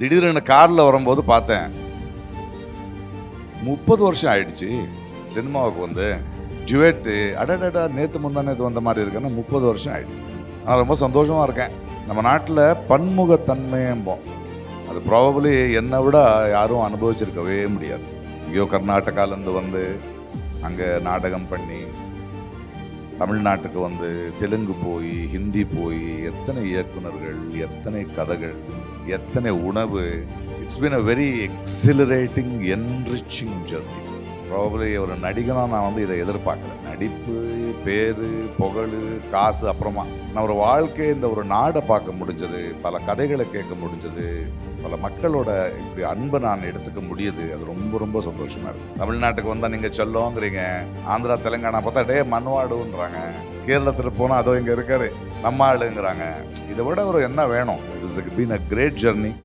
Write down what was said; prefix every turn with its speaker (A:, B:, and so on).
A: திடீர்னு காரில் வரும்போது பார்த்தேன், 30 வருஷம் ஆயிடுச்சு சினிமாவுக்கு வந்து. டுவெட்டு அடடா நேற்று முந்தா நேற்று வந்த மாதிரி இருக்குன்னா 30 வருஷம் ஆயிடுச்சு. நான் ரொம்ப சந்தோஷமாக இருக்கேன். நம்ம நாட்டில் பன்முகத்தன்மையும்போம், அது ப்ராபபிளி என்னை விட யாரும் அனுபவிச்சிருக்கவே முடியாது. ஐயோ, கர்நாடகாலேருந்து வந்து அங்கே நாடகம் பண்ணி, தமிழ்நாட்டுக்கு வந்து தெலுங்கு போய், ஹிந்தி போய், எத்தனை இயக்குனர்கள், எத்தனை கதைகள், எத்தனை உணவு. It's been a very exhilarating enriching journey. Probably ஒரு நடிகனாக நான் வந்து இதை எதிர்பார்க்குறேன். நடிப்பு, பேர், புகழ், காசு அப்புறமா, நான் ஒரு வாழ்க்கை, இந்த ஒரு நாடை பார்க்க முடிஞ்சது, பல கதைகளை கேட்க முடிஞ்சது, பல மக்களோட இப்படி அன்பை நான் எடுத்துக்க முடியுது. அது ரொம்ப ரொம்ப சந்தோஷமா இருக்கு. தமிழ்நாட்டுக்கு வந்தால் நீங்கள் செல்லோங்கிறீங்க, ஆந்திரா தெலுங்கானா பார்த்தா டே மண்வாடுன்றாங்க, கேரளத்தில் போனால் அதோ இங்கே இருக்காரு நம்ம ஆளுங்கிறாங்க. இதை விட ஒரு என்ன வேணும்? It is been a great journey.